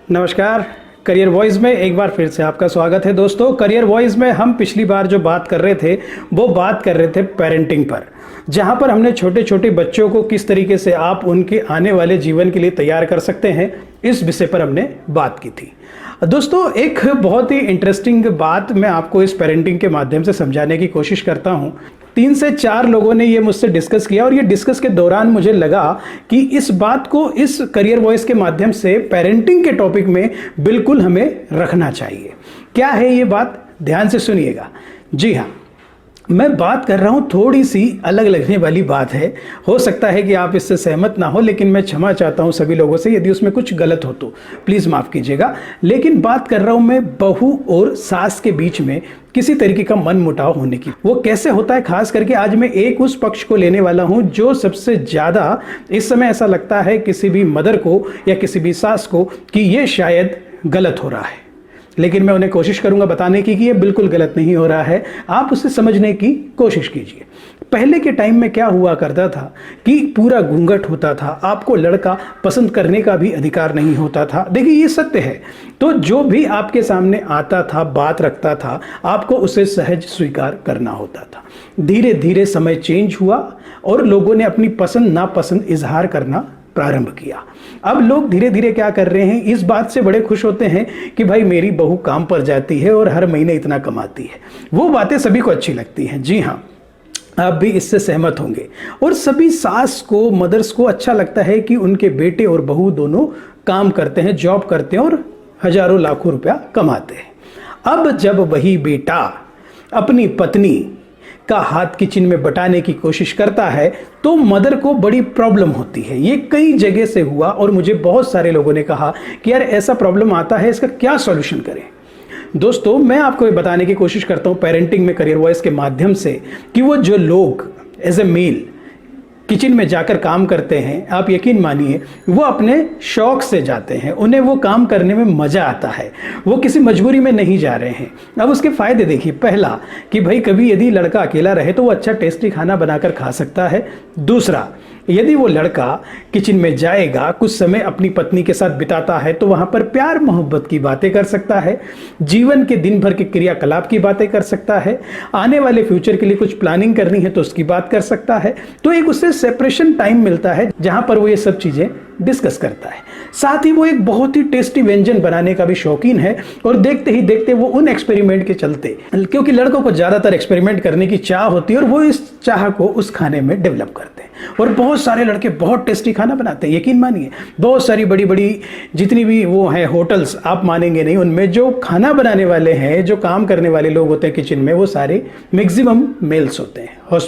नमस्कार। Career voice में एक बार फिर से आपका स्वागत है दोस्तों। करियर वॉइस में हम पिछली बार जो बात कर रहे थे वो बात कर रहे थे पेरेंटिंग पर, जहां पर हमने छोटे छोटे बच्चों को किस तरीके से आप उनके आने वाले जीवन के लिए तैयार कर सकते हैं, इस विषय पर हमने बात की थी। दोस्तों, एक बहुत ही इंटरेस्टिंग बात मैं आपको इस पेरेंटिंग के माध्यम से समझाने की कोशिश करता हूं। 3 से 4 लोगों ने ये मुझसे डिस्कस किया और ये डिस्कस के दौरान मुझे लगा कि इस बात को इस करियर वॉइस के माध्यम से पेरेंटिंग के टॉपिक में बिल्कुल हमें रखना चाहिए। क्या है ये बात, ध्यान से सुनिएगा। जी हाँ, मैं बात कर रहा हूँ, थोड़ी सी अलग लगने वाली बात है। हो सकता है कि आप इससे सहमत ना हो, लेकिन मैं क्षमा चाहता हूँ सभी लोगों से यदि उसमें कुछ गलत हो तो प्लीज़ माफ़ कीजिएगा। लेकिन बात कर रहा हूँ मैं बहू और सास के बीच में किसी तरीके का मनमुटाव होने की। वो कैसे होता है, खास करके आज मैं एक उस पक्ष को लेने वाला हूँ जो सबसे ज़्यादा इस समय ऐसा लगता है किसी भी मदर को या किसी भी सास को कि ये शायद गलत हो रहा है। लेकिन मैं उन्हें कोशिश करूंगा बताने की कि ये बिल्कुल गलत नहीं हो रहा है। आप उसे समझने की कोशिश कीजिए। पहले के टाइम में क्या हुआ करता था कि पूरा घूंघट होता था, आपको लड़का पसंद करने का भी अधिकार नहीं होता था। देखिए, ये सत्य है। तो जो भी आपके सामने आता था, बात रखता था, आपको उसे सहज स्वीकार करना होता था। धीरे धीरे समय चेंज हुआ और लोगों ने अपनी पसंद नापसंद इजहार करना प्रारंभ किया। अब लोग धीरे धीरे क्या कर रहे हैं, इस बात से बड़े खुश होते हैं कि भाई मेरी बहू काम पर जाती है और हर महीने इतना कमाती है। वो बातें सभी को अच्छी लगती हैं। जी हाँ, आप भी इससे सहमत होंगे। और सभी सास को, मदर्स को अच्छा लगता है कि उनके बेटे और बहू दोनों काम करते हैं, जॉब करते हैं और हजारों लाखों रुपया कमाते हैं। अब जब वही बेटा अपनी पत्नी का हाथ किचन में बटाने की कोशिश करता है तो मदर को बड़ी प्रॉब्लम होती है। ये कई जगह से हुआ और मुझे बहुत सारे लोगों ने कहा कि यार ऐसा प्रॉब्लम आता है, इसका क्या सॉल्यूशन करें। दोस्तों, मैं आपको ये बताने की कोशिश करता हूँ पेरेंटिंग में करियर वॉइस के माध्यम से कि वो जो लोग एज ए मेल किचन में जाकर काम करते हैं, आप यकीन मानिए वो अपने शौक से जाते हैं। उन्हें वो काम करने में मज़ा आता है, वो किसी मजबूरी में नहीं जा रहे हैं। अब उसके फ़ायदे देखिए। पहला कि भाई कभी यदि लड़का अकेला रहे तो वो अच्छा टेस्टी खाना बनाकर खा सकता है। दूसरा, यदि वो लड़का किचन में जाएगा, कुछ समय अपनी पत्नी के साथ बिताता है तो वहाँ पर प्यार मोहब्बत की बातें कर सकता है, जीवन के दिन भर के क्रियाकलाप की बातें कर सकता है, आने वाले फ्यूचर के लिए कुछ प्लानिंग करनी है तो उसकी बात कर सकता है। तो एक उससे सेपरेशन टाइम मिलता है जहाँ पर वो ये सब चीज़ें डिस्कस करता है। साथ ही वो एक बहुत ही टेस्टी व्यंजन बनाने का भी शौकीन है और देखते ही देखते वो उन एक्सपेरिमेंट के चलते, क्योंकि लड़कों को ज़्यादातर एक्सपेरिमेंट करने की चाह होती है और वो इस चाह को उस खाने में डेवलप करते हैं। और बहुत सारे लड़के बहुत टेस्टी खाना बनाते हैं, यकीन मानिए। बहुत सारी बड़ी बड़ी जितनी भी वो हैं होटल्स, आप मानेंगे नहीं, उनमें जो खाना बनाने वाले हैं, जो काम करने वाले लोग होते हैं किचन में, वो सारे मैक्सिमम मेल्स होते हैं।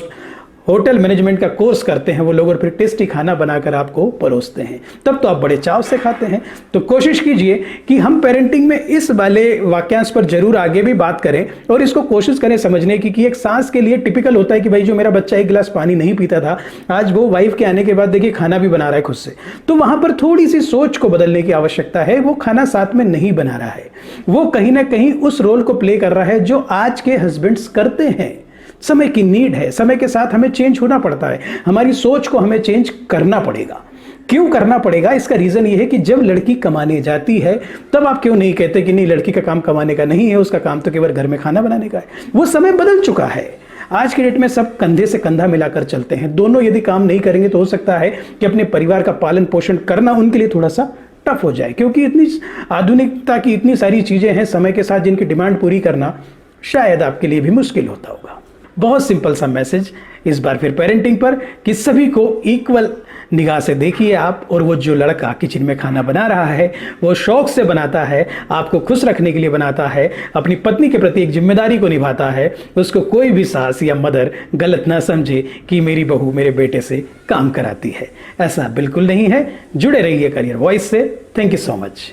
होटल मैनेजमेंट का कोर्स करते हैं वो लोग और फिर टेस्टी खाना बनाकर आपको परोसते हैं। तब तो आप बड़े चाव से खाते हैं। तो कोशिश कीजिए कि हम पेरेंटिंग में इस वाले वाक्यांश पर जरूर आगे भी बात करें और इसको कोशिश करें समझने की कि एक सास के लिए टिपिकल होता है कि भाई जो मेरा बच्चा 1 गिलास पानी नहीं पीता था, आज वो वाइफ के आने के बाद देखिए खाना भी बना रहा है खुद से। तो वहां पर थोड़ी सी सोच को बदलने की आवश्यकता है। वो खाना साथ में नहीं बना रहा है, वो कहीं ना कहीं उस रोल को प्ले कर रहा है जो आज के हस्बैंड्स करते हैं। समय की नीड है, समय के साथ हमें चेंज होना पड़ता है, हमारी सोच को हमें चेंज करना पड़ेगा। क्यों करना पड़ेगा? इसका रीजन ये है कि जब लड़की कमाने जाती है तब आप क्यों नहीं कहते कि नहीं, लड़की का काम कमाने का नहीं है, उसका काम तो केवल घर में खाना बनाने का है। वो समय बदल चुका है। आज के डेट में सब कंधे से कंधा मिलाकर चलते हैं। दोनों यदि काम नहीं करेंगे तो हो सकता है कि अपने परिवार का पालन पोषण करना उनके लिए थोड़ा सा टफ हो जाए, क्योंकि इतनी आधुनिकता की इतनी सारी चीजें हैं समय के साथ जिनकी डिमांड पूरी करना शायद आपके लिए भी मुश्किल होता होगा। बहुत सिंपल सा मैसेज इस बार फिर पेरेंटिंग पर कि सभी को इक्वल निगाह से देखिए आप। और वो जो लड़का किचन में खाना बना रहा है वो शौक से बनाता है, आपको खुश रखने के लिए बनाता है, अपनी पत्नी के प्रति एक जिम्मेदारी को निभाता है। उसको कोई भी सास या मदर गलत ना समझे कि मेरी बहू मेरे बेटे से काम कराती है। ऐसा बिल्कुल नहीं है। जुड़े रहिए करियर वॉइस से। Thank you so much.